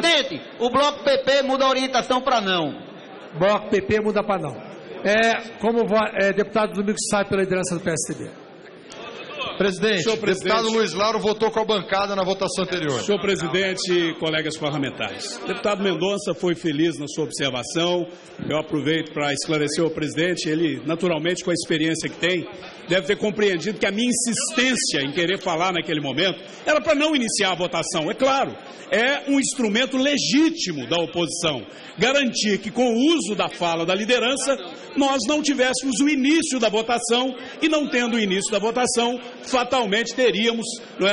Presidente, o Bloco PP muda a orientação para não. Bloco PP muda para não. Deputado Domingos sai pela liderança do PSDB. Presidente, deputado Luiz Lauro votou com a bancada na votação anterior. Senhor presidente, colegas parlamentares, o deputado Mendonça foi feliz na sua observação. Eu aproveito para esclarecer ao presidente, ele, naturalmente, com a experiência que tem, deve ter compreendido que a minha insistência em querer falar naquele momento era para não iniciar a votação. É claro, é um instrumento legítimo da oposição garantir que, com o uso da fala da liderança, nós não tivéssemos o início da votação e, não tendo o início da votação, fatalmente teríamos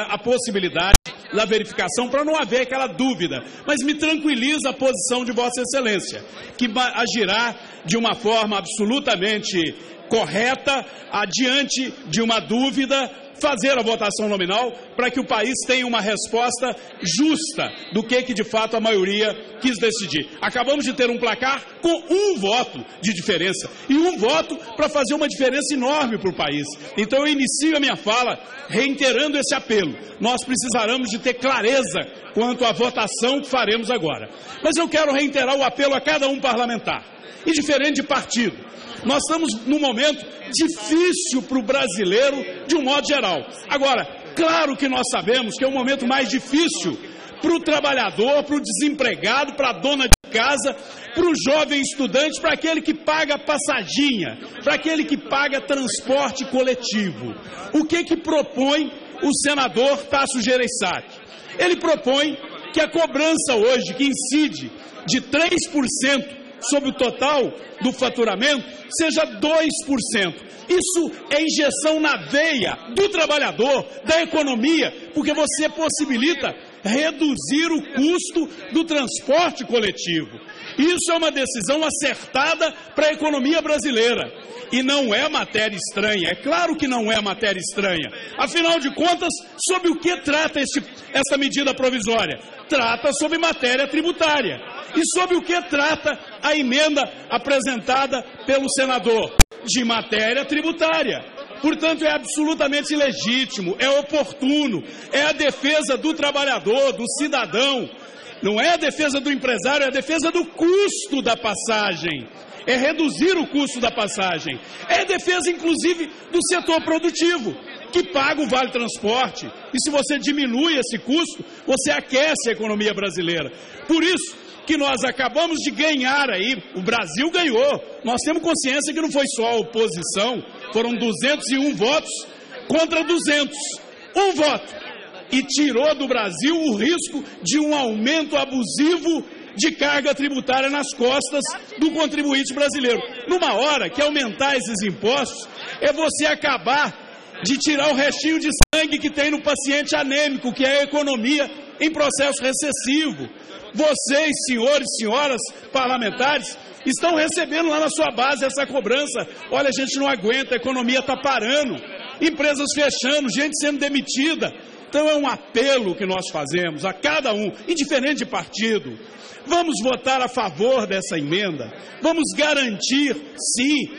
a possibilidade da verificação para não haver aquela dúvida. Mas me tranquiliza a posição de Vossa Excelência, que agirá de uma forma absolutamente correta, adiante de uma dúvida, fazer a votação nominal para que o país tenha uma resposta justa do que de fato a maioria quis decidir. Acabamos de ter um placar com um voto de diferença e um voto para fazer uma diferença enorme para o país. Então eu inicio a minha fala reiterando esse apelo. Nós precisaremos de ter clareza quanto à votação que faremos agora. Mas eu quero reiterar o apelo a cada um parlamentar, indiferente de partido. Nós estamos num momento difícil para o brasileiro, de um modo geral. Agora, claro que nós sabemos que é um momento mais difícil para o trabalhador, para o desempregado, para a dona de casa, para o jovem estudante, para aquele que paga passaginha, para aquele que paga transporte coletivo. O que propõe o senador Tasso Gereissati? Ele propõe que a cobrança hoje, que incide de 3% sobre o total do faturamento, seja 2%. Isso é injeção na veia do trabalhador, da economia, porque você possibilita reduzir o custo do transporte coletivo. Isso é uma decisão acertada para a economia brasileira. E não é matéria estranha, é claro que não é matéria estranha. Afinal de contas, sobre o que trata essa medida provisória? Trata sobre matéria tributária. E sobre o que trata a emenda apresentada pelo senador? De matéria tributária. Portanto, é absolutamente legítimo, é oportuno, é a defesa do trabalhador, do cidadão. Não é a defesa do empresário, é a defesa do custo da passagem. É reduzir o custo da passagem. É a defesa, inclusive, do setor produtivo, que paga o Vale Transporte. E se você diminui esse custo, você aquece a economia brasileira. Por isso que nós acabamos de ganhar aí, o Brasil ganhou. Nós temos consciência que não foi só a oposição, foram 201 votos contra 200. Um voto. E tirou do Brasil o risco de um aumento abusivo de carga tributária nas costas do contribuinte brasileiro. Numa hora que aumentar esses impostos é você acabar de tirar o restinho de sangue que tem no paciente anêmico, que é a economia em processo recessivo. Vocês, senhores e senhoras parlamentares, estão recebendo lá na sua base essa cobrança. Olha, a gente não aguenta, a economia está parando, empresas fechando, gente sendo demitida. Então é um apelo que nós fazemos a cada um, indiferente de partido. Vamos votar a favor dessa emenda, vamos garantir, sim,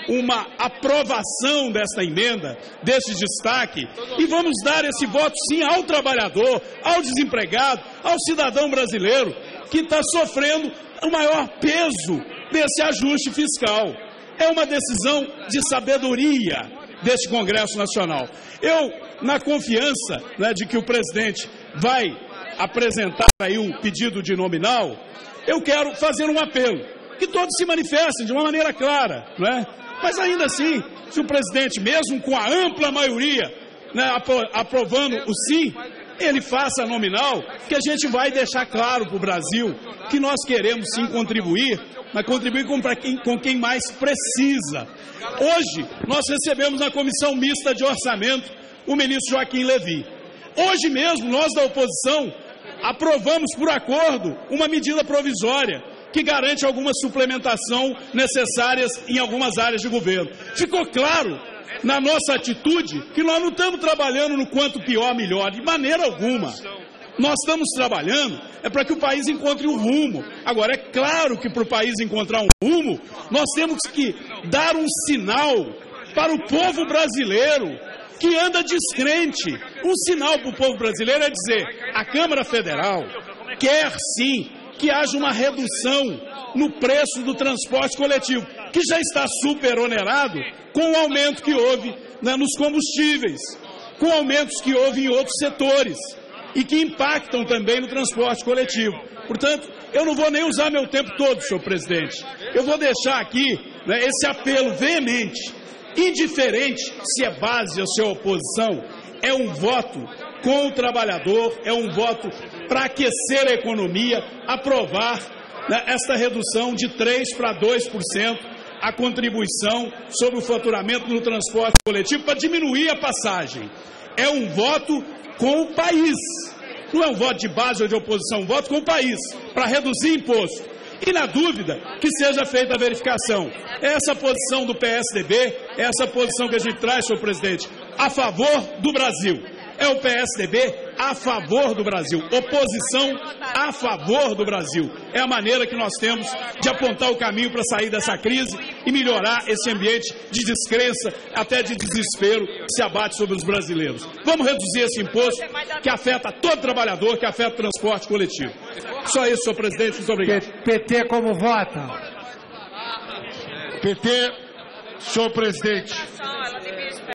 uma aprovação dessa emenda, desse destaque, e vamos dar esse voto, sim, ao trabalhador, ao desempregado, ao cidadão brasileiro, que está sofrendo o maior peso desse ajuste fiscal. É uma decisão de sabedoria deste Congresso Nacional. Eu, na confiança de que o presidente vai apresentar aí um pedido de nominal, eu quero fazer um apelo, que todos se manifestem de uma maneira clara, Mas ainda assim, se o presidente, mesmo com a ampla maioria, aprovando o sim, ele faça a nominal, que a gente vai deixar claro para o Brasil que nós queremos sim contribuir, mas contribuir com quem mais precisa. Hoje, nós recebemos na Comissão Mista de Orçamento o ministro Joaquim Levy. Hoje mesmo, nós da oposição aprovamos por acordo uma medida provisória que garante alguma suplementação necessárias em algumas áreas de governo. Ficou claro na nossa atitude que nós não estamos trabalhando no quanto pior, melhor, de maneira alguma. Nós estamos trabalhando para que o país encontre um rumo. Agora, é claro que para o país encontrar um rumo, nós temos que dar um sinal para o povo brasileiro que anda descrente. Um sinal para o povo brasileiro é dizer: a Câmara Federal, quer sim que haja uma redução no preço do transporte coletivo, que já está superonerado com o aumento que houve, né, nos combustíveis, com aumentos que houve em outros setores e que impactam também no transporte coletivo. Portanto, eu não vou nem usar meu tempo todo, senhor presidente. Eu vou deixar aqui, né, esse apelo veemente, indiferente se é base ou se é oposição, é um voto com o trabalhador, é um voto para aquecer a economia, aprovar, né, esta redução de 3% para 2%, a contribuição sobre o faturamento no transporte coletivo para diminuir a passagem. É um voto com o país. Não é um voto de base ou de oposição, é um voto com o país, para reduzir imposto. E, na dúvida, que seja feita a verificação. Essa posição do PSDB, essa posição que a gente traz, senhor presidente, a favor do Brasil. É o PSDB a favor do Brasil. Oposição a favor do Brasil. É a maneira que nós temos de apontar o caminho para sair dessa crise e melhorar esse ambiente de descrença, até de desespero, que se abate sobre os brasileiros. Vamos reduzir esse imposto que afeta todo trabalhador, que afeta o transporte coletivo. Só isso, senhor presidente. Muito obrigado. PT como vota? PT, senhor presidente.